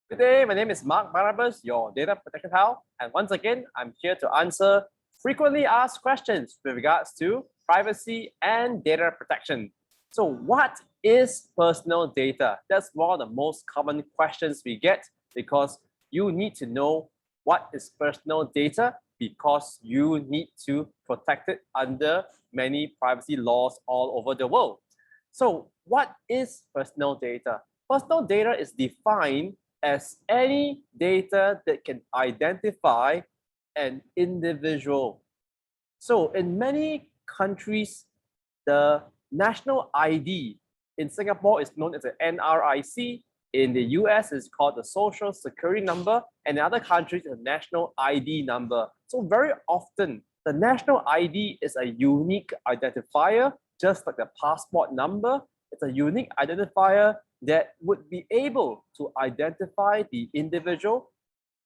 Good day, my name is Mark Barnabas, your data protection pal, and once again, I'm here to answer frequently asked questions with regards to privacy and data protection. So what is personal data? That's one of the most common questions we get because you need to know what is personal data because you need to protect it under many privacy laws all over the world. So what is personal data? Personal data is defined as any data that can identify an individual. So in many countries, the national ID in Singapore is known as the NRIC. In the US, it's called the Social Security Number, and in other countries, the National ID number. So very often, the national ID is a unique identifier, just like the passport number. It's a unique identifier that would be able to identify the individual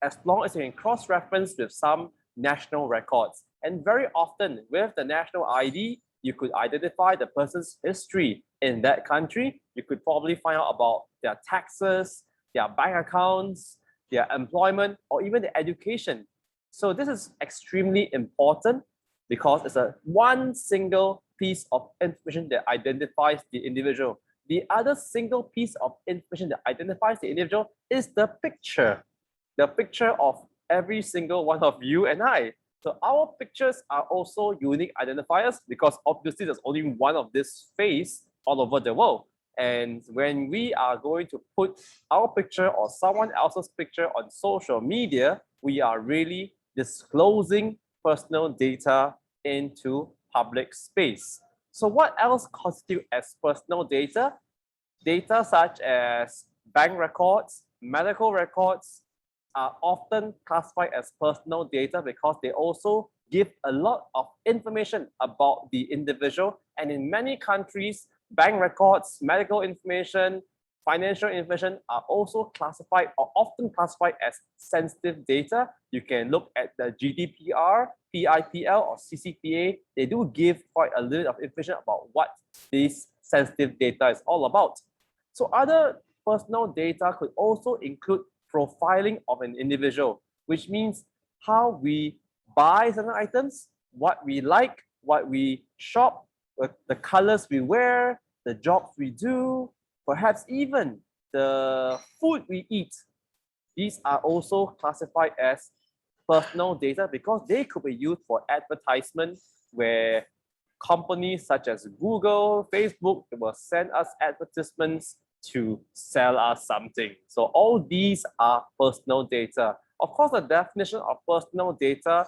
as long as you can cross-reference with some national records. And very often with the national ID, you could identify the person's history in that country. You could probably find out about their taxes, their bank accounts, their employment, or even their education. So this is extremely important because it's a one single piece of information that identifies the individual. The other single piece of information that identifies the individual is the picture of every single one of you and I. So our pictures are also unique identifiers because obviously there's only one of this face all over the world. And when we are going to put our picture or someone else's picture on social media, we are really disclosing personal data into public space. So what else constitutes as personal data? Data such as bank records, medical records are often classified as personal data because they also give a lot of information about the individual. And in many countries, bank records, medical information, financial information are also classified or often classified as sensitive data. You can look at the GDPR, PIPL, or CCPA. They do give quite a little of information about what this sensitive data is all about. So other personal data could also include profiling of an individual, which means how we buy certain items, what we like, what we shop, the colors we wear, the jobs we do, perhaps even the food we eat. These are also classified as personal data because they could be used for advertisement where companies such as Google, Facebook will send us advertisements to sell us something. So all these are personal data. Of course, the definition of personal data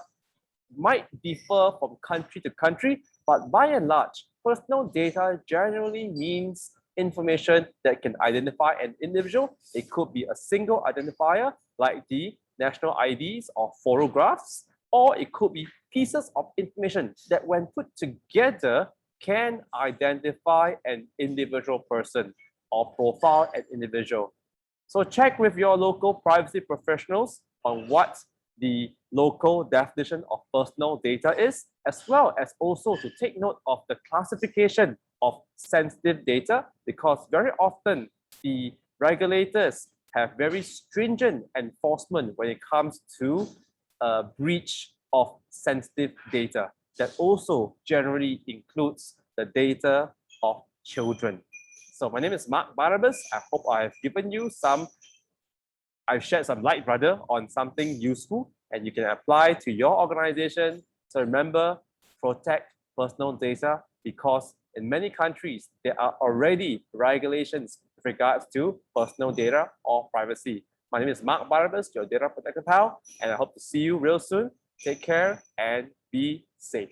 might differ from country to country, but by and large, personal data generally means information that can identify an individual. It could be a single identifier like the national IDs or photographs, or it could be pieces of information that when put together can identify an individual person or profile an individual. So check with your local privacy professionals on what the local definition of personal data is, as well as also to take note of the classification of sensitive data, because very often the regulators have very stringent enforcement when it comes to a breach of sensitive data that also generally includes the data of children. So my name is Mark Barnabas. I hope I've shared some light rather on something useful and you can apply to your organization. So remember, protect personal data because in many countries, there are already regulations with regards to personal data or privacy. My name is Mark Barnabas, your data protection pal, and I hope to see you real soon. Take care and be safe.